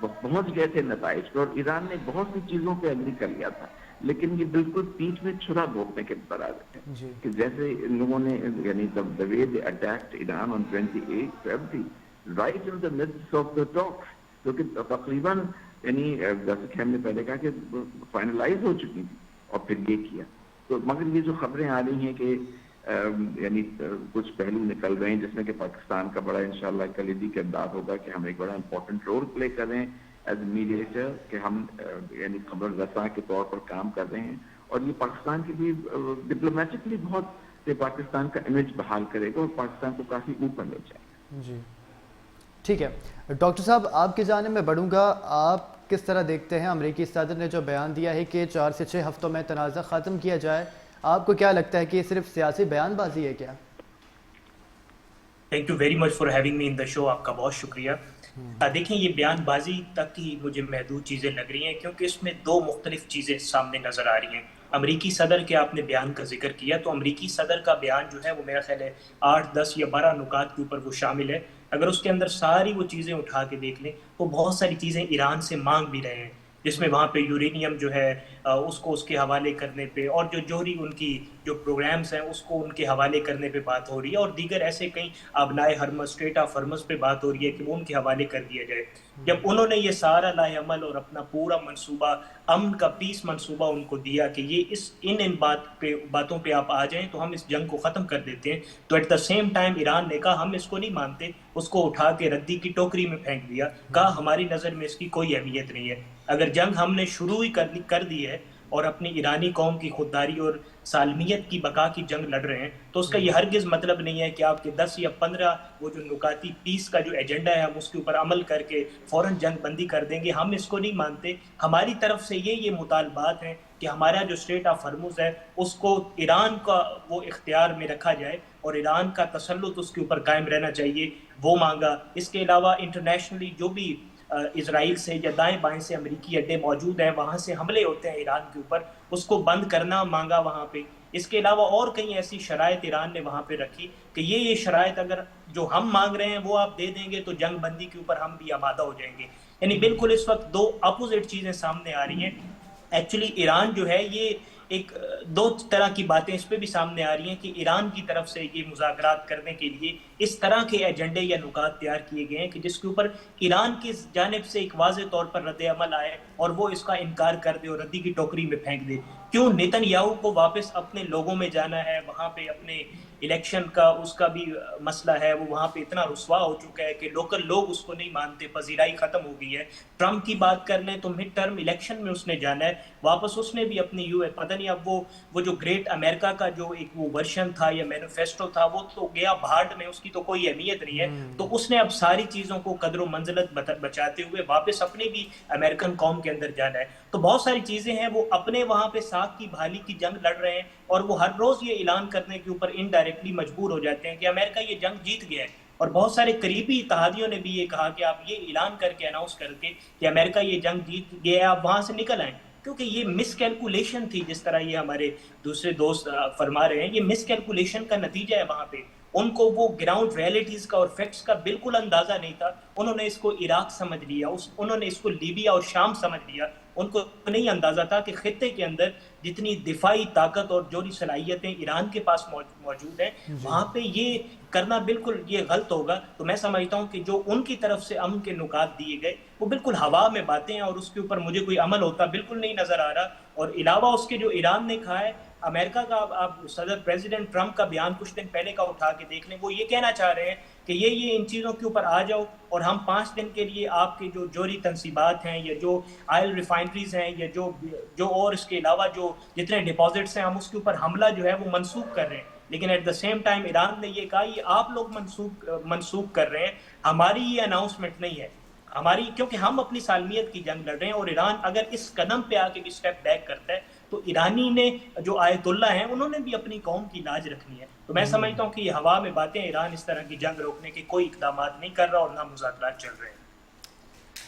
پہنچ گئے تھے نتائج پر، اور ایران نے بہت سی چیزوں پہ ایگری کر لیا تھا، لیکن یہ بالکل پیٹھ میں چھرا بھونکنے کے برابر ہے کہ جیسے ان لوگوں نے یعنی the way they attacked Iran on 28 February right in the midst of the talks، جو کہ تقریباً یعنی جیسے کہ ہم نے پہلے کہا کہ فائنلائز ہو چکی تھی، اور پھر یہ کیا۔ تو مگر یہ جو خبریں آ رہی ہیں کہ یعنی کچھ پہلو نکل رہے ہیں جس میں کہ پاکستان کا بڑا انشاءاللہ کلیدی کردار ہوگا کہ ہم ایک بڑا امپورٹنٹ رول پلے کر رہے ہیں ایز اے میڈیٹر، کہ ہم یعنی خبر رساں کے طور پر کام کر رہے ہیں، اور یہ پاکستان کے لیے ڈپلومیٹکلی بہت کہ پاکستان کا امیج بحال کرے گا اور پاکستان کو کافی اوپر لے جائے گا۔ جی ٹھیک ہے ڈاکٹر صاحب، آپ کی جانب میں بڑھوں گا، آپ کس طرح دیکھتے ہیں امریکی صدر نے جو بیان دیا ہے کہ 4 سے 6 ہفتوں میں تنازع ختم کیا جائے، آپ کو کیا لگتا ہے کہ یہ صرف سیاسی بیان بازی ہے کیا؟ Thank you very much for having me in the show, آپ کا بہت شکریہ۔ دیکھیں یہ بیان بازی تک ہی مجھے محدود چیزیں لگ رہی ہیں، کیونکہ اس میں 2 مختلف چیزیں سامنے نظر آ رہی ہیں۔ امریکی صدر کے آپ نے بیان کا ذکر کیا، تو امریکی صدر کا بیان جو ہے وہ میرا خیال ہے 8، 10 یا 12 نکات کے اوپر وہ شامل ہے۔ اگر اس کے اندر ساری وہ چیزیں اٹھا کے دیکھ لیں، وہ بہت ساری چیزیں ایران سے مانگ بھی رہے ہیں، جس میں وہاں پہ یورینیم جو ہے اس کو اس کے حوالے کرنے پہ، اور جو جوہری ان کی جو پروگرامز ہیں اس کو ان کے حوالے کرنے پہ بات ہو رہی ہے، اور دیگر ایسے کئی ابنائے ہرمز، اسٹریٹ آف ہرمز پہ بات ہو رہی ہے کہ وہ ان کے حوالے کر دیا جائے۔ جب انہوں نے یہ سارا لائحہ عمل اور اپنا پورا منصوبہ، امن کا پیس منصوبہ ان کو دیا کہ یہ ان باتوں پہ آپ آ جائیں تو ہم اس جنگ کو ختم کر دیتے ہیں، تو at the same time Iran نے کہا ہم اس کو نہیں مانتے، اس کو اٹھا کے ردی کی ٹوکری میں پھینک دیا، کہا ہماری نظر میں اس کی کوئی اہمیت نہیں ہے۔ اگر جنگ ہم نے شروع ہی کر دی ہے اور اپنی ایرانی قوم کی خودداری اور سالمیت کی بقا کی جنگ لڑ رہے ہیں، تو اس کا یہ ہرگز مطلب نہیں ہے کہ آپ کے 10 یا 15 وہ جو نکاتی پیس کا جو ایجنڈا ہے ہم اس کے اوپر عمل کر کے فوراً جنگ بندی کر دیں گے۔ ہم اس کو نہیں مانتے، ہماری طرف سے یہ مطالبات ہیں کہ ہمارا جو اسٹریٹ آف ہرمز ہے اس کو ایران کا وہ اختیار میں رکھا جائے اور ایران کا تسلط اس کے اوپر قائم رہنا چاہیے، وہ مانگا۔ اس کے علاوہ انٹرنیشنلی جو بھی اسرائیل سے یا دائیں بائیں سے امریکی اڈے موجود ہیں، وہاں سے حملے ہوتے ہیں ایران کے اوپر، اس کو بند کرنا مانگا وہاں پہ۔ اس کے علاوہ اور کئی ایسی شرائط ایران نے وہاں پہ رکھی کہ یہ شرائط اگر جو ہم مانگ رہے ہیں وہ آپ دے دیں گے تو جنگ بندی کے اوپر ہم بھی آمادہ ہو جائیں گے۔ یعنی بالکل اس وقت 2 اپوزٹ چیزیں سامنے آ رہی ہیں۔ ایکچولی ایران جو ہے یہ ایک 2 طرح کی باتیں اس پہ بھی سامنے آ رہی ہیں کہ ایران کی طرف سے یہ مذاکرات کرنے کے لیے اس طرح کے ایجنڈے یا نکات تیار کیے گئے ہیں کہ جس کے اوپر ایران کی جانب سے ایک واضح طور پر رد عمل آئے اور وہ اس کا انکار کر دے اور ردی کی ٹوکری میں پھینک دے۔ کیوں نیتن یاہو کو واپس اپنے لوگوں میں جانا ہے، وہاں پہ اپنے الیکشن کا اس کا بھی مسئلہ ہے، وہ وہاں پہ اتنا رسوا ہو چکا ہے کہ لوکل لوگ اس کو نہیں مانتے، پذیرائی ختم ہو گئی ہے۔ ٹرمپ کی بات کر لیں تو مڈ ٹرم الیکشن میں اس نے جانا ہے واپس، اس نے بھی اپنی پتہ نہیں اب وہ جو گریٹ امریکہ کا جو ایک وہ ورشن تھا یا مینیفیسٹو تھا وہ تو گیا بھاڑ میں، اس کی تو کوئی اہمیت نہیں ہے۔ تو اس نے اب ساری چیزوں کو قدر و منزلت بچاتے ہوئے واپس اپنی بھی امریکن قوم کے اندر جانا ہے۔ تو بہت ساری چیزیں ہیں، وہ اپنے وہاں پہ ساکھ کی بحالی کی جنگ لڑ رہے ہیں اور وہ ہر روز یہ اعلان کرنے کے اوپر انڈائریکٹلی مجبور ہو جاتے ہیں کہ امریکہ یہ جنگ جیت گیا ہے۔ اور بہت سارے قریبی اتحادیوں نے بھی یہ کہا کہ آپ یہ اعلان کر کے اناؤنس کر کے کہ امریکہ یہ جنگ جیت گیا ہے، آپ وہاں سے نکل آئیں، کیونکہ یہ مس کیلکولیشن تھی، جس طرح یہ ہمارے دوسرے دوست فرما رہے ہیں، یہ مس کیلکولیشن کا نتیجہ ہے۔ وہاں پہ ان کو وہ گراؤنڈ ریئلٹیز کا اور فیکٹس کا بالکل اندازہ نہیں تھا، انہوں نے اس کو عراق سمجھ لیا، انہوں نے اس کو لیبیا اور شام سمجھ لیا، ان کو نہیں اندازہ تھا کہ خطے کے اندر جتنی دفاعی طاقت اور جوہری صلاحیتیں ایران کے پاس موجود ہیں، وہاں پہ یہ کرنا بالکل یہ غلط ہوگا۔ تو میں سمجھتا ہوں کہ جو ان کی طرف سے امن کے نکات دیے گئے وہ بالکل ہوا میں باتیں ہیں اور اس کے اوپر مجھے کوئی عمل ہوتا بالکل نہیں نظر آ رہا۔ اور علاوہ اس کے جو ایران نے کہا ہے، امریکہ کا آپ صدر پریزیڈنٹ ٹرمپ کا بیان کچھ دن پہلے کا اٹھا کے دیکھ لیں، وہ یہ کہنا چاہ رہے ہیں کہ یہ ان چیزوں کے اوپر آ جاؤ اور ہم 5 دن کے لیے آپ کے جو جوہری تنصیبات ہیں یا جو آئل ریفائنریز ہیں یا جو اور اس کے علاوہ جو جتنے ڈپازٹس ہیں، ہم اس کے اوپر حملہ جو ہے وہ منسوخ کر رہے ہیں۔ لیکن at the same time Iran نے یہ کہا یہ آپ لوگ منسوخ کر رہے ہیں، ہماری یہ اناؤنسمنٹ نہیں ہے ہماری، کیونکہ ہم اپنی سالمیت کی جنگ لڑ رہے ہیں۔ اور ایران اگر اس قدم پہ آ کے بھی اسٹیپ بیک کرتا ہے تو ایرانی نے جو آیت اللہ ہیں انہوں نے بھی اپنی قوم کی لاج رکھنی ہے۔ تو میں سمجھتا ہوں کہ یہ ہوا میں باتیں، ایران اس طرح کی جنگ روکنے کے کوئی اقدامات نہیں کر رہا اور نہ مذاکرات چل رہے ہیں۔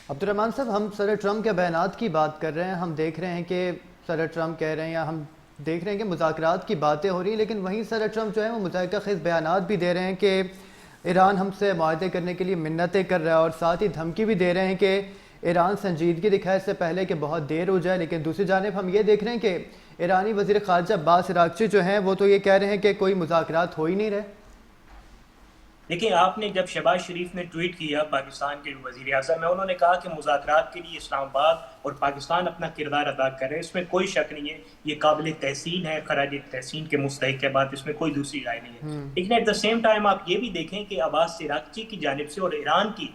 عبد الرحمان صاحب، ہم صدر ٹرمپ کے بیانات کی بات کر رہے ہیں، ہم دیکھ رہے ہیں کہ صدر ٹرمپ کہہ رہے ہیں یا ہم دیکھ رہے ہیں کہ مذاکرات کی باتیں ہو رہی ہیں، لیکن وہیں صدر ٹرمپ جو ہے وہ مذاکرہ خیز بیانات بھی دے رہے ہیں کہ ایران ہم سے معاہدے کرنے کے لیے منتیں کر رہا ہے، اور ساتھ ہی دھمکی بھی دے رہے ہیں کہ ایران سنجیدگی دکھائے اس سے پہلے کہ بہت دیر ہو جائے، لیکن دوسری جانب ہم یہ دیکھ رہے ہیں کہ ایرانی وزیر خارجہ عباس عراقچی جو ہیں وہ تو یہ کہہ رہے ہیں کہ کوئی مذاکرات ہو ہی نہیں رہے۔ دیکھیں، آپ نے جب شہباز شریف نے ٹویٹ کیا پاکستان کے وزیر اعظم میں، انہوں نے کہا کہ مذاکرات کے لیے اسلام آباد اور پاکستان اپنا کردار ادا کر رہے ہیں، اس میں کوئی شک نہیں ہے، یہ قابل تحسین ہے، خراج تحسین کے مستحق ہے بات، اس میں کوئی دوسری رائے نہیں ہے۔ لیکن ایٹ دا سیم ٹائم آپ یہ بھی دیکھیں کہ عباس عراقچی کی جانب سے اور ایران کی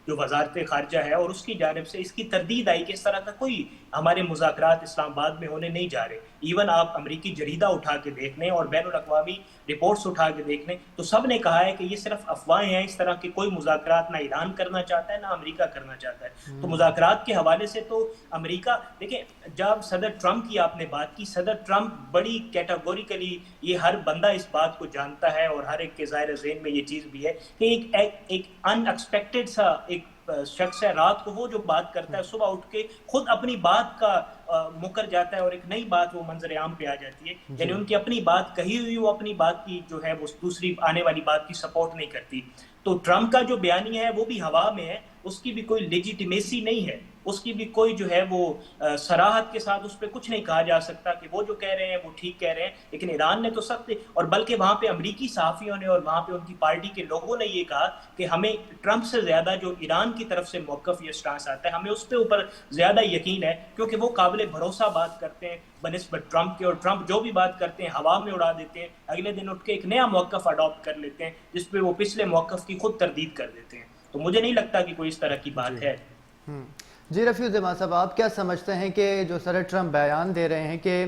جو وزارت خارجہ ہے اور اس کی جانب سے اس کی تردید آئی کہ اس طرح کا کوئی ہمارے مذاکرات اسلام آباد میں ہونے نہیں جا رہے۔ ایون آپ امریکی جریدہ اٹھا کے دیکھ لیں اور بین الاقوامی رپورٹس اٹھا کے دیکھ لیں تو سب نے کہا ہے کہ یہ صرف افواہیں ہیں، اس طرح کے کوئی مذاکرات نہ ایران کرنا چاہتا ہے نہ امریکہ کرنا چاہتا ہے۔ تو مذاکرات کے حوالے سے تو امریکہ، دیکھیں جب صدر ٹرمپ کی آپ نے بات کی، صدر ٹرمپ بڑی کیٹاگوریکلی، یہ ہر بندہ اس بات کو جانتا ہے اور ہر ایک کے ظاہر ذہن میں یہ چیز بھی ہے کہ ایک ان ایکسپیکٹڈ سا ایک شخص ہے، رات کو وہ جو بات کرتا ہے صبح اٹھ کے خود اپنی بات کا مکر جاتا ہے اور ایک نئی بات وہ منظر عام پہ آ جاتی ہے۔ یعنی ان کی اپنی بات کہی ہوئی، وہ اپنی بات کی جو ہے وہ دوسری آنے والی بات کی سپورٹ نہیں کرتی۔ تو ٹرمپ کا جو بیانیہ ہے وہ بھی ہوا میں ہے، اس کی بھی کوئی لیجیٹیمیسی نہیں ہے، اس کی بھی کوئی جو ہے وہ صراحت کے ساتھ اس پہ کچھ نہیں کہا جا سکتا کہ وہ جو کہہ رہے ہیں وہ ٹھیک کہہ رہے ہیں۔ لیکن ایران نے تو سخت، اور بلکہ وہاں پہ امریکی صحافیوں نے اور وہاں پہ ان کی پارٹی کے لوگوں نے یہ کہا کہ ہمیں ٹرمپ سے زیادہ جو ایران کی طرف سے موقف یا سٹانس آتا ہے ہمیں اس پہ اوپر زیادہ یقین ہے، کیونکہ وہ قابل بھروسہ بات کرتے ہیں بنسبت ٹرمپ کے، اور ٹرمپ جو بھی بات کرتے ہیں ہوا میں اڑا دیتے ہیں، اگلے دن اٹھ کے ایک نیا موقف اڈاپٹ کر لیتے ہیں جس پہ وہ پچھلے موقف کی خود تردید کر دیتے ہیں۔ تو مجھے نہیں لگتا کہ کوئی اس طرح کی بات ہے۔ جی رفیع الزمان صاحب، آپ کیا سمجھتے ہیں کہ جو صدر ٹرمپ بیان دے رہے ہیں کہ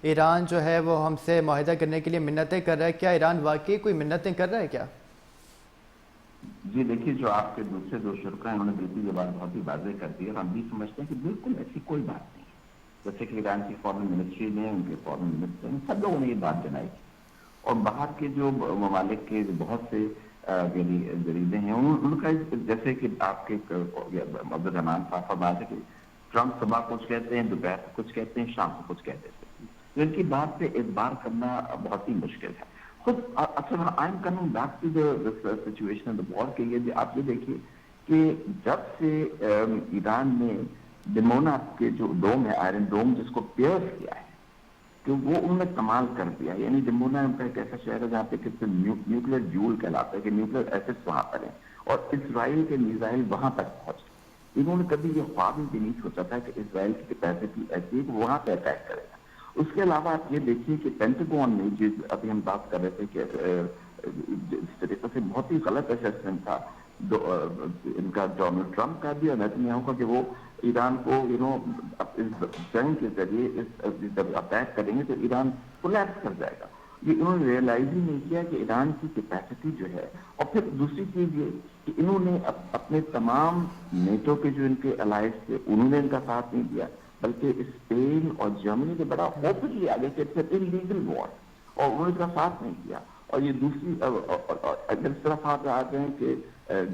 ایران جو ہے وہ ہم سے معاہدہ کرنے کے لیے منتیں کر رہا ہے، کیا ایران واقعی کوئی منتیں کر رہا ہے کیا؟ جی دیکھیے، جو آپ کے دوسرے دو شرکا ہیں انہوں نے بالکل یہ بات بہت ہی واضح کر دی، اور ہم بھی سمجھتے ہیں کہ بالکل ایسی کوئی بات نہیں، جیسے کہ ایران کی فارن منسٹری نے، ان کے فارن منسٹر نے، سب لوگوں نے یہ بات جنائی، اور باہر کے جو ممالک کے بہت سے جریدے ہیں ان کا، جیسے کہ آپ کے عبدالرحمان صاحب فرما تھے کہ ٹرمپ صبح کچھ کہتے ہیں، دوپہر کو کچھ کہتے ہیں، شام کو کچھ کہتے ہیں، تو ان کی بات پہ اعتبار کرنا بہت ہی مشکل ہے۔ خود اصل I am coming back to the situation of the war, کہ یہ آپ یہ دیکھیے کہ جب سے ایران نے ڈمونا کے جو ڈوم ہے، آئرن ڈوم، جس کو پیئر کیا ہے، کہ وہ انہوں نے کمال کر دیا۔ یعنی ڈمونا ان کا ایک ایسا شہر ہے جہاں پہ کسی نیوکلیر جول کہلاتا ہے کہ نیوکلیر ایسڈس وہاں پر ہیں، اور اسرائیل کے میزائل وہاں تک پہنچے۔ انہوں نے کبھی یہ خواب بھی نہیں سوچا تھا کہ اسرائیل کی کیپیسٹی ایسی ہے کہ وہاں پہ اٹیک کرے گا۔ اس کے علاوہ آپ یہ دیکھیے کہ پینٹاگون نے، جس ابھی ہم بات کر رہے تھے کہ اس طریقے سے بہت ہی غلط اسیسمنٹ تھا ان کا، ڈونلڈ ٹرمپ کا بھی اور نیتنیاہو کا، کہ وہ ایران کو اس جنگ کے ذریعے جب اٹیک کریں گے تو ایران کولیپس کر جائے گا۔ یہ انہوں نے ریئلائز ہی نہیں کیا کہ ایران کی کیپیسٹی جو ہے، اور پھر دوسری چیز یہ کہ انہوں نے اپنے تمام نیٹو کے جو ان کے الائز تھے انہوں نے ان کا ساتھ نہیں دیا، بلکہ اسپین اور جرمنی نے بڑا اوپنلی آگے کہ اٹس این انلیگل وار، اور انہوں نے اس کا ساتھ نہیں دیا۔ اور یہ دوسری اگر اس طرف آپ آتے ہیں کہ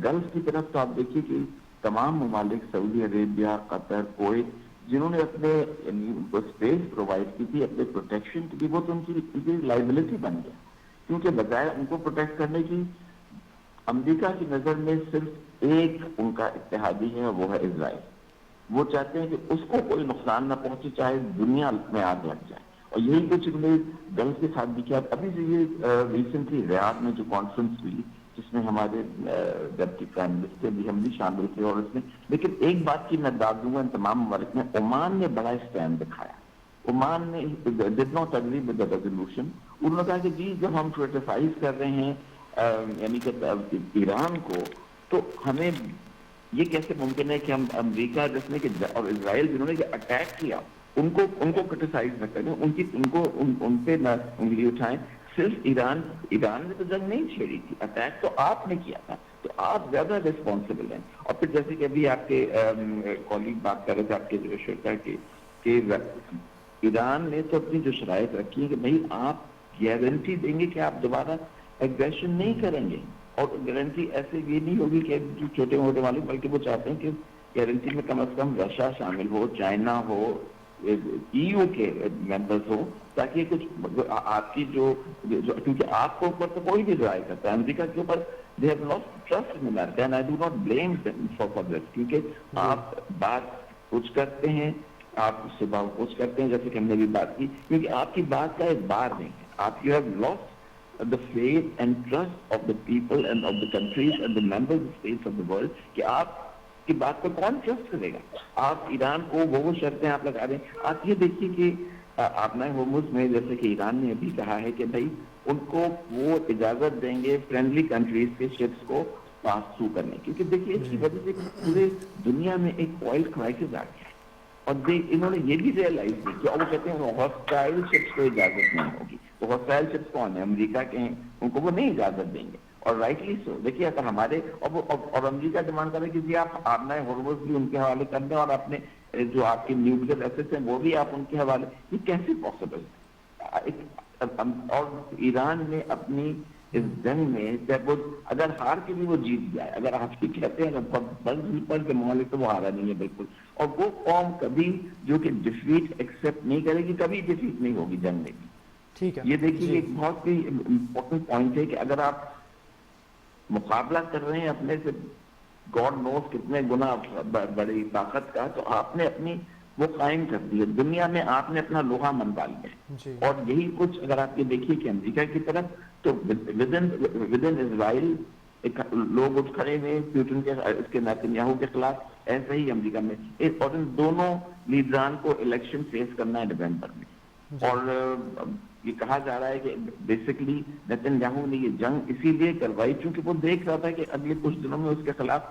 گلف کی طرف، تو آپ دیکھیے کہ تمام ممالک، سعودی عربیہ، قطر، کویت، جنہوں نے اپنے اسپیس پرووائڈ کی تھی اپنے پروٹیکشن کی، وہ تو ان کی لائبلٹی بن گیا، کیونکہ بجائے ان کو پروٹیکٹ کرنے کی امریکہ کی نظر میں صرف ایک ان کا اتحادی ہے، وہ ہے اسرائیل۔ وہ چاہتے ہیں کہ اس کو کوئی نقصان نہ پہنچے، چاہے دنیا میں آگ لگ جائے، اور یہی کچھ انہوں نے گلف کے ساتھ بھی کیا۔ ابھی سے یہ ریسنٹلی ریاض میں جو کانفرنس ہوئی جس میں ہمارے ڈپٹی پرائم منسٹر بھی، ہم بھی شامل تھے، اور اس میں لیکن ایک بات کی میں داد دوں گا ان تمام ممالک میں، عمان نے بڑا اسٹینڈ دکھایا۔ عمان نے did not agree with the resolution. انہوں نے کہا کہ جی جب ہم کرٹیسائز کر رہے ہیں یعنی کہ ایران کو، تو ہمیں یہ کیسے ممکن ہے کہ ہم امریکہ جس نے اور اسرائیل جنہوں نے اٹیک کیا ان کو کرٹیسائز نہ کریں، ان پہ نہ انگلی اٹھائیں۔ صرف ایران نے تو جنگ نہیں چھیڑی تھی، اٹیک تو آپ نے کیا تھا، تو آپ زیادہ ریسپانسبل ہیں۔ اور پھر جیسے کہ ابھی آپ کے کالیگ بات کر رہے تھے، آپ کے جو شرکا کی، کہ ایران نے تو اپنی جو شرائط رکھی ہے کہ بھائی آپ گارنٹی دیں گے کہ آپ دوبارہ ایگریشن نہیں کریں گے، اور گارنٹی ایسے یہ نہیں ہوگی کہ جو چھوٹے موٹے والے، بلکہ وہ چاہتے ہیں کہ گارنٹی میں کم از کم رشیا شامل ہو، چائنا ہو، EU کے ممبرز ہوں, تاکہ کچھ آپ کی جو کیونکہ آپ کے اوپر تو کوئی بھی ٹرائی کرتا ہے, امریکہ کے اوپر they have lost trust in America and I do not blame them for this, کیونکہ آپ بات کچھ کرتے ہیں, آپ صبح کچھ کرتے ہیں جیسے کہ ہم نے بھی بات کی, کیونکہ آپ کی بات کا ایک بار نہیں ہے, آپ you have lost the faith and trust of the people and of the countries and the members of states of the world, کہ آپ کی بات کو کون ٹرسٹ کرے گا. آپ ایران کو وہ شرطیں آپ لگا دیں. آپ یہ دیکھیے کہ اپنا ہورمز میں جیسے کہ ایران نے ابھی کہا ہے کہ بھائی ان کو وہ اجازت دیں گے فرینڈلی کنٹریز کے شپس کو پاس تھرو کرنے, کیونکہ دیکھیے اس کی وجہ سے پورے دنیا میں ایک آئل کرائسس آ گیا ہے, اور انہوں نے یہ بھی ریئلائز کی کہ وہ کہتے ہیں ہاسٹائل شپس کو اجازت نہیں ہوگی. تو ہاسٹائل شپس کون ہیں؟ امریکہ کے ہیں, ان کو وہ نہیں اجازت دیں گے, اور رائٹلی سو. دیکھیے اگر ہمارے اور امریکہ ڈیمانڈ کرے کہ جی آپ اپنا ہارمز بھی ان کے حوالے کر دیں اور اپنے جو آپ کے نیوکلیئر ایسٹس ہیں وہ بھی آپ ان کے حوالے, یہ کیسے پاسبل ہے؟ اور ایران نے اپنی اس جنگ میں اگر ہار کے بھی وہ جیت جائے, اگر آپ کی کہتے ہیں بل کے معاملے تو وہ ہارا نہیں ہے بالکل, اور وہ قوم کبھی جو کہ ڈیفیٹ ایکسیپٹ نہیں کرے گی, کبھی ڈیفیٹ نہیں ہوگی جنگ میں بھی. ٹھیک ہے, یہ دیکھیے ایک بہت ہی امپورٹنٹ پوائنٹ ہے کہ اگر آپ مقابلہ کر رہے ہیں اپنے سے گاڈ نوز کتنے گنا بڑی طاقت کا, تو آپ نے اپنی وہ قائم کر دی ہے دنیا میں, آپ نے اپنا لوہا منوا لیا. اور یہی کچھ اگر آپ یہ دیکھیے کہ امریکہ کی طرف تو ود ان اسرائیل لوگ اٹھ کھڑے ہوئے پیوٹن کے اس کے نیتنیاہو کے خلاف, ایسے ہی امریکہ میں, اور ان دونوں لیڈران کو الیکشن فیس کرنا ہے نومبر میں. اور یہ کہا جا رہا ہے کہ بیسکلی نیتنیاہو نے یہ جنگ اسی لیے کروائی چونکہ وہ دیکھ رہا تھا کہ اگلے کچھ دنوں میں اس کے خلاف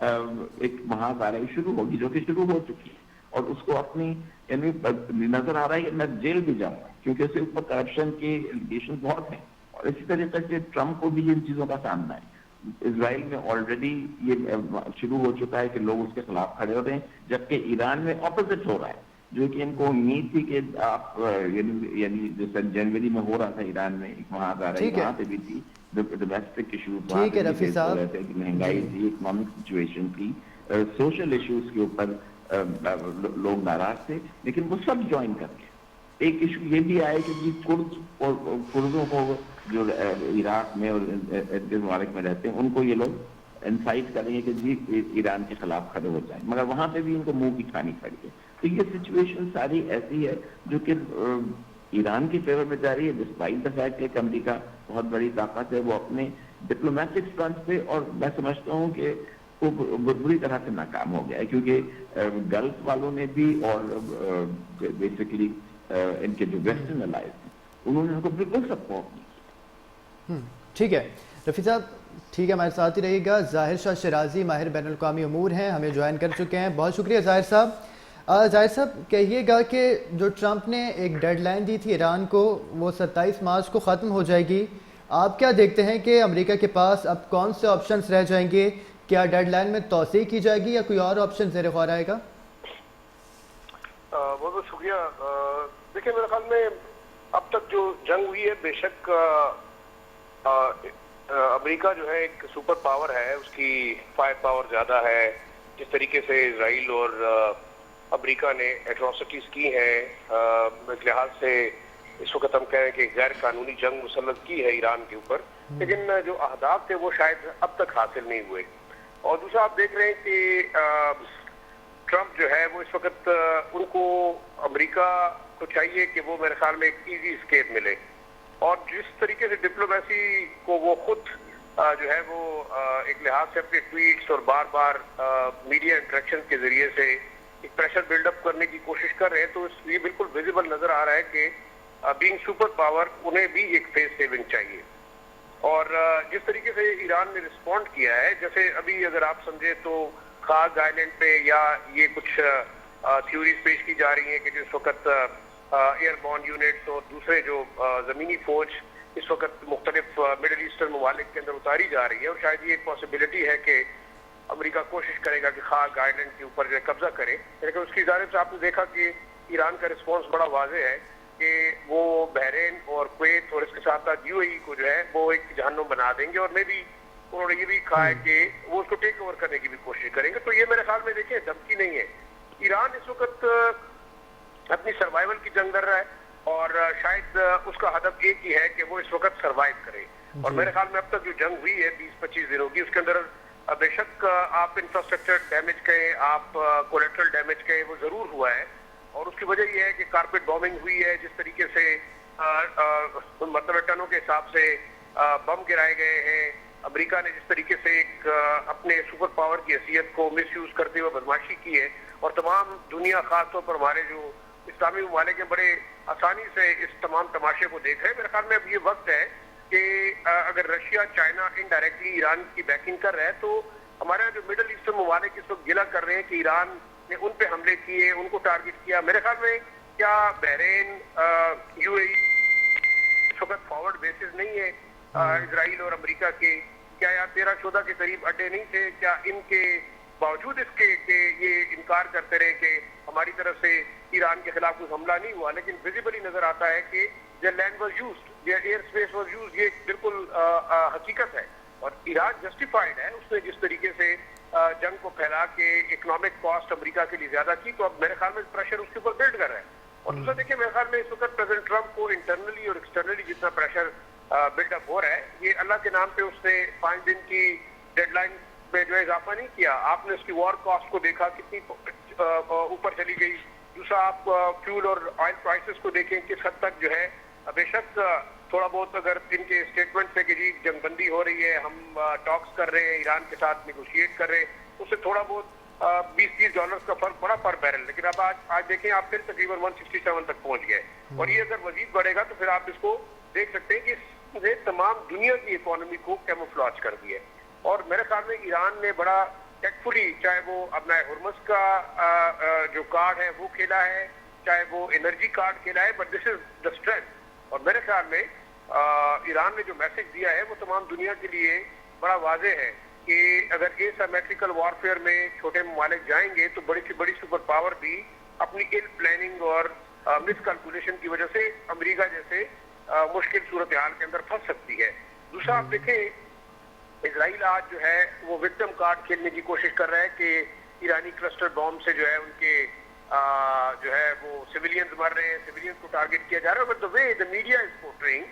ایک مہاذاری شروع ہوگی, جو کہ شروع ہو چکی ہے, اور اس کو اپنی یعنی نظر آ رہا ہے کہ میں جیل بھی جاؤں گا کیونکہ اس کے اوپر کرپشن کے ایلیگیشن بہت ہیں. اور اسی طریقے سے ٹرمپ کو بھی ان چیزوں کا سامنا ہے. اسرائیل میں آلریڈی یہ شروع ہو چکا ہے کہ لوگ اس کے خلاف کھڑے ہو رہے ہیں, جبکہ ایران میں اپوزٹ ہو رہا ہے, جو کہ ان کو امید تھی کہ آپ یعنی جیسے جنوری میں ہو رہا تھا ایران میں ایک مہاذاری, وہاں پہ بھی تھی ڈومیسٹک ایشوز, ٹھیک ہے رفیع صاحب, مہنگائی تھی, اکنامک سچویشن تھی, سوشل ایشوز کے اوپر لوگ ناراض تھے, لیکن وہ سب جوائن کر کے ایک ایشو یہ بھی آئے کہ جی کردوں کو جو عراق میں اور ممالک میں رہتے ہیں ان کو یہ لوگ انسائٹ کریں گے کہ جی ایران کے خلاف کھڑے ہو جائیں, مگر وہاں پہ بھی ان کو منہ کی کھانی پڑی ہے. تو یہ سچویشن ساری ایسی ہے جو کہ ایران کی فیور میں جا رہی ہے, ڈسپائٹ دا فیکٹ کہ امریکہ بہت بڑی طاقت ہے, وہ اپنے ڈپلومیٹک فرنٹ پہ, اور میں سمجھتا ہوں کہ وہ بری طرح سے ناکام ہو گیا ہے, کیونکہ گلف والوں نے بھی اور بیسکلی ان کے جو ویسٹرن الائز ہیں انہوں نے ان کو بالکل سپورٹ نہیں. ٹھیک ہے رفیع صاحب, ٹھیک ہے, ہمارے ساتھ ہی رہیے گا. ظاہر شاہ شیرازی ماہر بین الاقوامی امور ہیں, ہمیں جوائن کر چکے ہیں. بہت شکریہ ظاہر صاحب. ظاہر صاحب کہیے گا کہ جو ٹرمپ نے ایک ڈیڈ لائن دی تھی ایران کو, وہ 27 مارچ کو ختم ہو جائے گی. آپ کیا دیکھتے ہیں کہ امریکہ کے پاس اب کون سے آپشنز رہ جائیں گے؟ کیا ڈیڈ لائن میں توسیع کی جائے گی یا کوئی اور آپشن زیر غور آئے گا؟ بہت بہت شکریہ. دیکھیں میرے خیال میں اب تک جو جنگ ہوئی ہے, بے شک امریکہ جو ہے ایک سپر پاور ہے, اس کی فائر پاور زیادہ ہے. جس طریقے سے اسرائیل اور امریکہ نے ایٹراسٹیز کی ہیں, اس لحاظ سے اس وقت ہم کہیں کہ غیر قانونی جنگ مسلط کی ہے ایران کے اوپر, لیکن جو اہداف تھے وہ شاید اب تک حاصل نہیں ہوئے. اور دوسرا آپ دیکھ رہے ہیں کہ ٹرمپ جو ہے وہ اس وقت ان کو امریکہ کو چاہیے کہ وہ میرے خیال میں ایک ایزی اسکیپ ملے, اور جس طریقے سے ڈپلومیسی کو وہ خود جو ہے وہ ایک لحاظ سے اپنے ٹویٹس اور بار بار میڈیا انٹریکشن کے ذریعے سے ایک پریشر بلڈ اپ کرنے کی کوشش کر رہے ہیں, تو یہ بالکل ویزیبل نظر آ رہا ہے کہ بینگ سپر پاور انہیں بھی ایک فیس سیونگ چاہیے. اور جس طریقے سے ایران نے رسپونڈ کیا ہے, جیسے ابھی اگر آپ سمجھے تو خاگ آئلینڈ پہ یا یہ کچھ تھیوریز پیش کی جا رہی ہیں کہ جس وقت ایئر بورن یونٹس اور دوسرے جو زمینی فوج اس وقت مختلف مڈل ایسٹرن ممالک کے اندر اتاری جا رہی ہے, اور شاید یہ ایک پاسبلٹی ہے کہ امریکہ کوشش کرے گا کہ خاگ آئلینڈ کے اوپر جو ہے قبضہ کرے. لیکن اس کی جانب سے آپ نے دیکھا کہ ایران کا رسپانس بڑا واضح ہے کہ وہ بحرین اور کویت اور اس کے ساتھ ساتھ UAE کو جو ہے وہ ایک جہنم بنا دیں گے, اور میں بھی انہوں نے یہ بھی کہا ہے کہ وہ اس کو ٹیک اوور کرنے کی بھی کوشش کریں گے. تو یہ میرے خیال میں دیکھیں دھمکی نہیں ہے. ایران اس وقت اپنی سروائیول کی جنگ لڑ رہا ہے اور شاید اس کا ہدف ایک ہی ہے کہ وہ اس وقت سروائیو کرے. اور میرے خیال میں اب تک جو جنگ ہوئی ہے 20-25 دنوں کی, اس کے اندر بے شک آپ انفراسٹرکچر ڈیمیج کہیں, آپ کولیٹرل ڈیمیج کہیں, وہ ضرور ہوا ہے. اور اس کی وجہ یہ ہے کہ کارپیٹ بامبنگ ہوئی ہے, جس طریقے سے مطلب ٹنوں کے حساب سے بم گرائے گئے ہیں. امریکہ نے جس طریقے سے ایک اپنے سپر پاور کی حیثیت کو مس یوز کرتے ہوئے بدماشی کی ہے, اور تمام دنیا خاص طور پر ہمارے جو اسلامی ممالک ہیں بڑے آسانی سے اس تمام تماشے کو دیکھ رہے ہیں. میرے خیال میں اب یہ وقت ہے کہ اگر رشیا, چائنا انڈائریکٹلی ایران کی بیکنگ کر رہا ہے, تو ہمارے یہاں جو مڈل ایسٹرن ممالک اس وقت گلہ کر رہے ہیں کہ ایران نے ان پہ حملے کیے, ان کو ٹارگٹ کیا. میرے خیال میں کیا بحرین, یو اے ای اس وقت فارورڈ بیسز نہیں ہے اسرائیل اور امریکہ کے؟ کیا یہاں 13-14 کے قریب اڈے نہیں تھے؟ کیا ان کے باوجود اس کے کہ یہ انکار کرتے رہے کہ ہماری طرف سے ایران کے خلاف کوئی حملہ نہیں ہوا, لیکن ویزیبلی نظر آتا ہے کہ یہ لینڈ واز یوزڈ, یہ ایئر اسپیس واز یوزڈ, یہ بالکل حقیقت ہے. اور ایران جسٹیفائڈ ہے, اس نے جس طریقے سے جنگ کو پھیلا کے اکنامک کاسٹ امریکہ کے لیے زیادہ کی, تو اب میرے خیال میں پریشر اس کے اوپر بلڈ کر رہا ہے. اور دوسرا دیکھیں, میرے خیال میں اس وقت پریزیڈنٹ ٹرمپ کو انٹرنلی اور ایکسٹرنلی جتنا پریشر بلڈ اپ ہو رہا ہے, یہ اللہ کے نام پہ اس نے 5 دن کی ڈیڈ لائن پہ جو ہے اضافہ نہیں کیا. آپ نے اس کی وار کاسٹ کو دیکھا کتنی اوپر چلی گئی. دوسرا آپ فیول اور آئل پرائسز کو دیکھیں کس حد تک جو ہے, بے شک تھوڑا بہت اگر ان کے اسٹیٹمنٹ سے کہ جی جنگ بندی ہو رہی ہے, ہم ٹاکس کر رہے ہیں, ایران کے ساتھ نیگوشیٹ کر رہے ہیں, اس سے تھوڑا بہت $20-30 کا فرق پڑا پر بیرل, لیکن اب آج دیکھیں آپ پھر تقریباً 167 تک پہنچ گئے. اور یہ اگر مزید بڑھے گا تو پھر آپ اس کو دیکھ سکتے ہیں کہ اس نے تمام دنیا کی اکانومی کو کیموفلاج کر دیا ہے. اور میرے خیال میں ایران نے بڑا ٹیکفلی, چاہے وہ اپنا ہرمز کا جو کارڈ ہے وہ کھیلا ہے, چاہے وہ انرجی کارڈ کھیلا ہے, but this is the strength. اور میرے خیال میں ایران نے جو میسج دیا ہے وہ تمام دنیا کے لیے بڑا واضح ہے کہ اگر اس سیمیٹریکل وارفیئر میں چھوٹے ممالک جائیں گے تو بڑی سے بڑی سپر پاور بھی اپنی ان پلاننگ اور مس کیلکولیشن کی وجہ سے امریکہ جیسے مشکل صورتحال کے اندر پھنس سکتی ہے. دوسرا آپ دیکھیں, اسرائیل آج جو ہے وہ وکٹم کارڈ کھیلنے کی کوشش کر رہا ہے کہ ایرانی کلسٹر بام سے جو ہے ان کے جو ہے وہ سویلینز مر رہے ہیں, سویلینز کو ٹارگٹ کیا جا رہا ہے. But the way the media is پورٹریئنگ,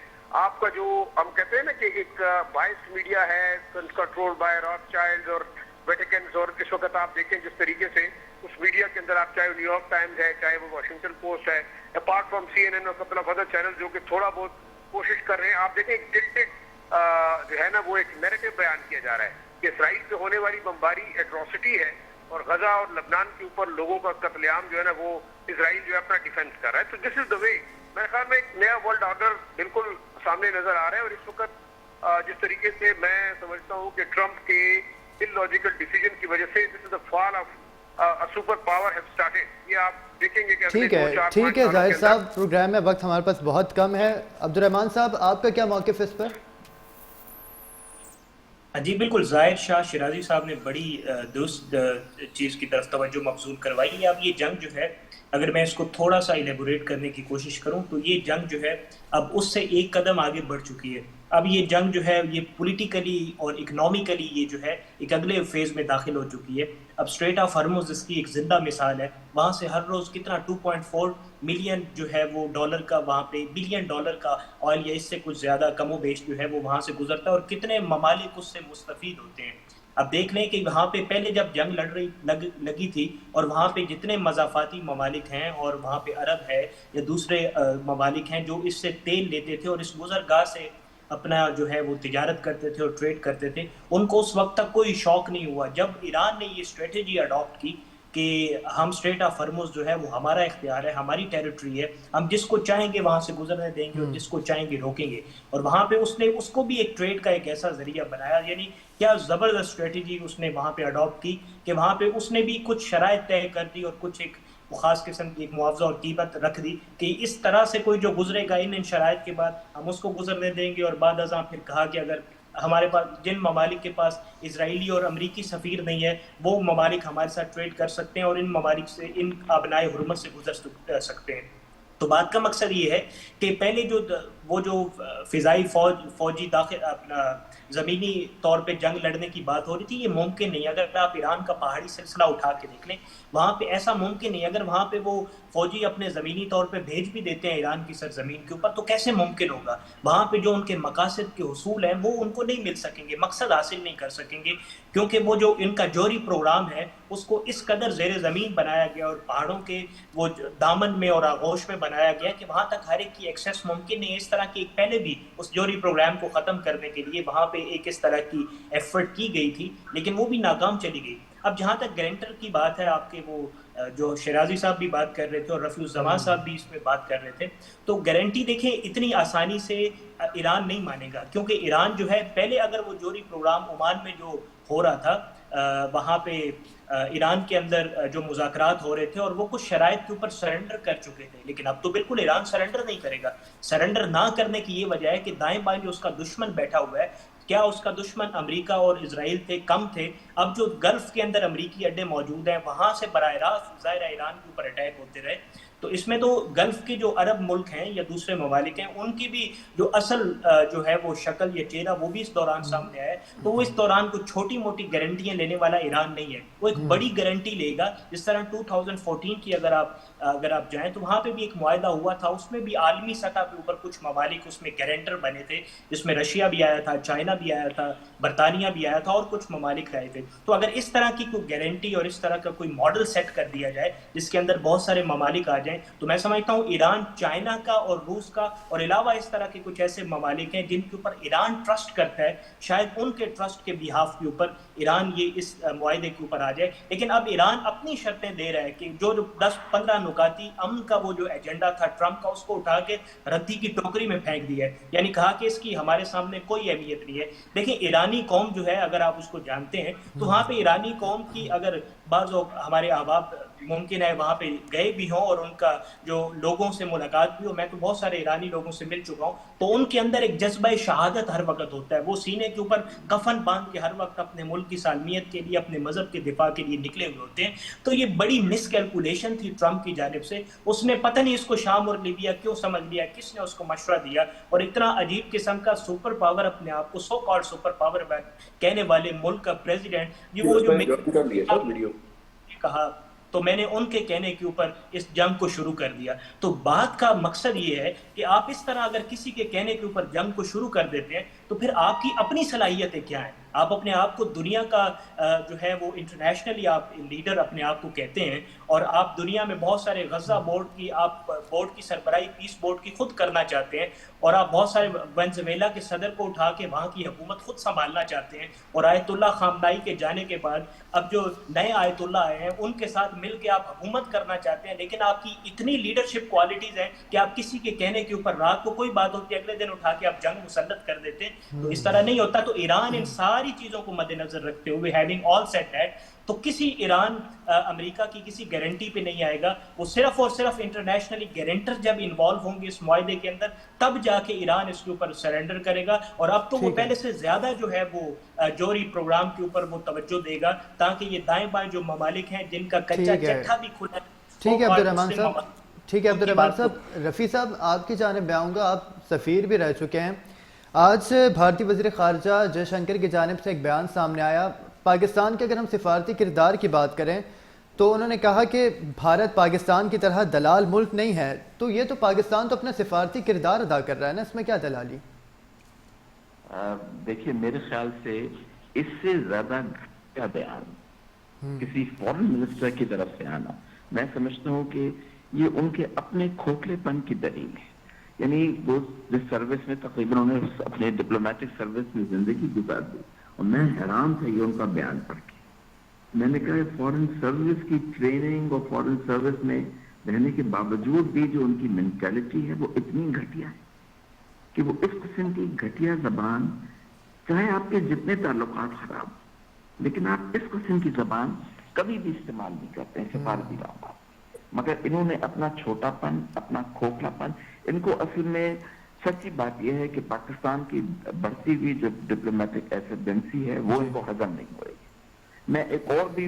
آپ کا جو ہم کہتے ہیں نا کہ ایک بائسڈ میڈیا ہے کنٹرول بائی راک چائلڈ اور ویٹیکنز, اور اس وقت آپ دیکھیں جس طریقے سے اس میڈیا کے اندر آپ چاہے وہ نیو یارک ٹائمز ہے, چاہے وہ واشنگٹن پوسٹ ہے, اپارٹ فرام CNN اور کپل آف ادر چینل جو کہ تھوڑا بہت کوشش کر رہے ہیں, آپ دیکھیں ایک ٹلٹڈ جو ہے نا وہ ایک نیریٹو بیان کیا جا رہا ہے کہ اسرائیل پہ ہونے والی بمباری ایٹراسٹی ہے, اور غزہ اور لبنان کے اوپر لوگوں کا قتل عام جو ہے نا وہ اسرائیل جو ہے اپنا ڈیفینس کر رہا ہے. تو دس از دا وے. میرے خیال میں ایک نیا ورلڈ آرڈر بالکل سامنے نظر آ رہا ہے. اور اس وقت جس طریقے سے میں سمجھتا ہوں کہ ٹرمپ کے ان لاجیکل ڈیسیجن کی وجہ سے this is the fall of super power have started. یہ آپ دیکھیں گے کہ ٹھیک ہے ظاہر صاحب, پروگرام میں وقت ہمارے پاس بہت کم ہے. عبدالرحمان صاحب, آپ کا کیا موقف اس پر؟ جی بالکل, ظاہر شاہ شیرازی صاحب نے بڑی درست چیز کی طرف توجہ مبذول کروائی ہے. اب یہ جنگ جو ہے, اگر میں اس کو تھوڑا سا الیبوریٹ کرنے کی کوشش کروں تو یہ جنگ جو ہے اب اس سے ایک قدم آگے بڑھ چکی ہے. اب یہ جنگ جو ہے یہ پولیٹیکلی اور اکنامیکلی یہ جو ہے ایک اگلے فیز میں داخل ہو چکی ہے. اب اسٹریٹ آف ہرمز اس کی ایک زندہ مثال ہے. وہاں سے ہر روز کتنا 2.4 ملین جو ہے وہ ڈالر کا, وہاں پہ بلین ڈالر کا آئل یا اس سے کچھ زیادہ کم و بیش جو ہے وہ وہاں سے گزرتا ہے, اور کتنے ممالک اس سے مستفید ہوتے ہیں. اب دیکھ لیں کہ وہاں پہ پہلے جب جنگ لگی تھی اور وہاں پہ جتنے مضافاتی ممالک ہیں اور وہاں پہ عرب ہے یا دوسرے ممالک ہیں جو اس سے تیل لیتے تھے اور اس گزرگاہ سے اپنا جو ہے وہ تجارت کرتے تھے اور ٹریڈ کرتے تھے, ان کو اس وقت تک کوئی شوق نہیں ہوا. جب ایران نے یہ اسٹریٹجی اڈاپٹ کی کہ ہم اسٹریٹ آف ہرمز جو ہے وہ ہمارا اختیار ہے, ہماری ٹیریٹری ہے, ہم جس کو چاہیں گے وہاں سے گزرنے دیں گے اور جس کو چاہیں گے روکیں گے, اور وہاں پہ اس نے اس کو بھی ایک ٹریڈ کا ایک ایسا ذریعہ بنایا. یعنی کیا زبردست اسٹریٹجی اس نے وہاں پہ اڈاپٹ کی کہ وہاں پہ اس نے بھی کچھ شرائط طے کر دی اور کچھ ایک خاص قسم کی ایک معاوضہ اور قیمت رکھ دی کہ اس طرح سے کوئی جو گزرے گا ان شرائط کے بعد ہم اس کو گزرنے دیں گے. اور بعد ازاں پھر کہا کہ اگر ہمارے پاس جن ممالک کے پاس اسرائیلی اور امریکی سفیر نہیں ہے وہ ممالک ہمارے ساتھ ٹریڈ کر سکتے ہیں اور ان ممالک سے ان آبنائے حرمت سے گزر سکتے ہیں. تو بات کا مقصد یہ ہے کہ پہلے جو فضائی فوجی داخل اپنا زمینی طور پہ جنگ لڑنے کی بات ہو رہی تھی، یہ ممکن نہیں. اگر آپ ایران کا پہاڑی سلسلہ اٹھا کے دیکھ لیں، وہاں پہ ایسا ممکن نہیں. اگر وہاں پہ وہ فوجی اپنے زمینی طور پہ بھیج بھی دیتے ہیں ایران کی سرزمین کے اوپر، تو کیسے ممکن ہوگا؟ وہاں پہ جو ان کے مقاصد کے حصول ہیں وہ ان کو نہیں مل سکیں گے، مقصد حاصل نہیں کر سکیں گے، کیونکہ وہ جو ان کا جوہری پروگرام ہے اس کو اس قدر زیر زمین بنایا گیا اور پہاڑوں کے وہ دامن میں اور آغوش میں بنایا گیا کہ وہاں تک ہر ایک کی ایکسیس ممکن نہیں ہے. اس طرح کی پہلے بھی اس جوہری پروگرام کو ختم کرنے کے لیے وہاں پہ ایک اس طرح کی ایفرٹ کی گئی تھی، لیکن وہ بھی ناکام چلی گئی. اب جہاں تک گارنٹر کی بات ہے، آپ کے وہ جو شیرازی صاحب بھی بات کر رہے تھے اور رفیع الزمان صاحب بھی اس میں بات کر رہے تھے، تو گارنٹی دیکھیں اتنی آسانی سے ایران نہیں مانے گا، کیونکہ ایران جو ہے پہلے اگر وہ جوہری پروگرام عمان میں جو ہو رہا تھا وہاں پہ ایران کے اندر جو مذاکرات ہو رہے تھے اور وہ کچھ شرائط کے اوپر سرنڈر کر چکے تھے، لیکن اب تو بالکل ایران سرنڈر نہیں کرے گا. سرنڈر نہ کرنے کی یہ وجہ ہے کہ دائیں بائیں جو اس کا دشمن بیٹھا ہوا ہے، کیا اس کا دشمن امریکہ اور اسرائیل تھے؟ کم تھے. اب جو گلف کے اندر امریکی اڈے موجود ہیں وہاں سے براہ راست ظاہر ایران کے اوپر اٹیک ہوتے رہے. تو اس میں تو گلف کے جو عرب ملک ہیں یا دوسرے ممالک ہیں ان کی بھی جو اصل جو ہے وہ شکل یا چہرہ وہ بھی اس دوران سامنے آیا ہے. تو وہ اس دوران کو چھوٹی موٹی گارنٹیاں لینے والا ایران نہیں ہے، وہ ایک بڑی گارنٹی لے گا. جس طرح 2014 کی اگر آپ جائیں تو وہاں پہ بھی ایک معاہدہ ہوا تھا، اس میں بھی عالمی سطح پہ اوپر کچھ ممالک اس میں گارنٹر بنے تھے، جس میں رشیا بھی آیا تھا، چائنا بھی آیا تھا، برطانیہ بھی آیا تھا اور کچھ ممالک آئے تھے. تو اگر اس طرح کی کوئی گارنٹی اور اس طرح کا کوئی ماڈل سیٹ کر دیا جائے جس کے اندر بہت سارے ممالک آ جائیں، تو میں سمجھتا ہوں ایران چائنا کا اور روس کا اور علاوہ اس طرح کے کچھ ایسے ممالک ہیں جن کے اوپر ایران ٹرسٹ کرتا ہے، شاید ان کے ٹرسٹ کے بیہاف کے اوپر ایران یہ اس معاہدے کے اوپر آ جائے. لیکن اب ایران اپنی شرطیں دے رہا ہے کہ جو 10-15 نکاتی امن کا وہ جو ایجنڈا تھا ٹرمپ کا، اس کو اٹھا کے ردی کی ٹوکری میں پھینک دیا ہے، یعنی کہا کہ اس کی ہمارے سامنے کوئی اہمیت نہیں ہے. دیکھیں ایرانی قوم جو ہے اگر آپ اس کو جانتے ہیں تو وہاں پہ ایرانی قوم کی اگر بعض ہمارے احباب ممکن ہے وہاں پہ گئے بھی ہوں اور ان کا جو لوگوں سے ملاقات بھی ہو، میں تو بہت سارے ایرانی لوگوں سے مل چکا ہوں، تو ان کے اندر ایک جذبہ شہادت ہر وقت ہوتا ہے. وہ سینے کے اوپر کفن باندھ کے ہر وقت اپنے ملک کی سالمیت کے لیے، اپنے مذہب کے دفاع کے لیے نکلے ہوئے ہوتے ہیں. تو یہ بڑی مس کیلکولیشن تھی ٹرمپ کی جانب سے. اس نے پتہ نہیں اس کو شام اور لیبیا کیوں سمجھ لیا، کس نے اس کو مشورہ دیا، اور اتنا عجیب قسم کا سپر پاور اپنے آپ کو سو کالڈ سپر پاور کہنے والے ملک کا پریزیڈنٹ وہ جو کہا، تو میں نے ان کے کہنے کے اوپر اس جنگ کو شروع کر دیا. تو بات کا مقصد یہ ہے کہ آپ اس طرح اگر کسی کے کہنے کے اوپر جنگ کو شروع کر دیتے ہیں تو پھر آپ کی اپنی صلاحیتیں کیا ہیں؟ آپ اپنے آپ کو دنیا کا جو ہے وہ انٹرنیشنلی آپ لیڈر اپنے آپ کو کہتے ہیں، اور آپ دنیا میں بہت سارے غزہ بورڈ کی سربراہی پیس بورڈ کی خود کرنا چاہتے ہیں، اور آپ بہت سارے وینزویلا کے صدر کو اٹھا کے وہاں کی حکومت خود سنبھالنا چاہتے ہیں، اور آیت اللہ خامنائی کے جانے کے بعد اب جو نئے آیت اللہ آئے ہیں ان کے ساتھ مل کے آپ حکومت کرنا چاہتے ہیں. لیکن آپ کی اتنی لیڈرشپ کوالٹیز ہیں کہ آپ کسی کے کہنے کے اوپر رات کو کوئی بات ہوتی ہے اگلے دن اٹھا کے آپ جنگ مسلط کر دیتے ہیں. تو اس طرح نہیں ہوتا. تو ایران ان ساری چیزوں کو مد نظر رکھتے ہوئے ہیونگ آل سیٹ دیٹ، تو کسی ایران امریکہ کی کسی گارنٹی پہ نہیں آئے گا. وہ صرف اور صرف انٹرنیشنلی گارنٹر جب انوالو ہوں گے اس معاہدے کے اندر، تب جا کے ایران اس کے اوپر سرنڈر کرے گا. اور اب تو وہ پہلے سے زیادہ جو ہے وہ جوہری پروگرام کے اوپر وہ توجہ دے گا، تاکہ یہ دائیں بائیں جو ممالک ہیں جن کا کچا چٹھا بھی کھلا ہے. ٹھیک ہے عبدالرحمان صاحب، ٹھیک ہے عبدالرحمان صاحب. رفیع صاحب آپ کی جانب میں آؤں گا، آپ سفیر بھی رہ چکے ہیں. آج بھارتی وزیر خارجہ جے شنکر کی جانب سے ایک بیان سامنے آیا. پاکستان کے اگر ہم سفارتی کردار کی بات کریں تو انہوں نے کہا کہ بھارت پاکستان کی طرح دلال ملک نہیں ہے. تو یہ تو پاکستان تو اپنا سفارتی کردار ادا کر رہا ہے نا، اس میں کیا دلالی؟ دیکھیے میرے خیال سے اس سے زیادہ گھٹیا بیان کسی فورن منسٹر کی طرف سے آنا، میں سمجھتا ہوں کہ یہ ان کے اپنے کھوکھلے پن کی دلیل ہے. یعنی وہ جس سروس میں تقریباً انہوں نے اپنے ڈپلومیٹک سروس میں زندگی گزار دی، اور میں حیران تھا یہ ان کا بیان پڑھ کے. میں نے کہا فورن سروس کی ٹریننگ اور فورن سروس میں رہنے کے باوجود بھی جو ان کی مینٹیلٹی ہے وہ اتنی گھٹیا ہے کہ وہ اس قسم کی گھٹیا زبان، چاہے آپ کے جتنے تعلقات خراب، لیکن آپ اس قسم کی زبان کبھی بھی استعمال نہیں کرتے ہیں سفارتی معاملات. مگر انہوں نے اپنا چھوٹا پن، اپنا کھوکھلا پن، ان کو اصل میں سچی بات یہ ہے کہ پاکستان کی بڑھتی ہوئی جو ڈپلومیٹک ایسیڈنسی ہے وہ ان کو ہضم نہیں ہو رہی. میں ایک اور بھی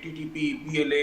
TTP, BLA,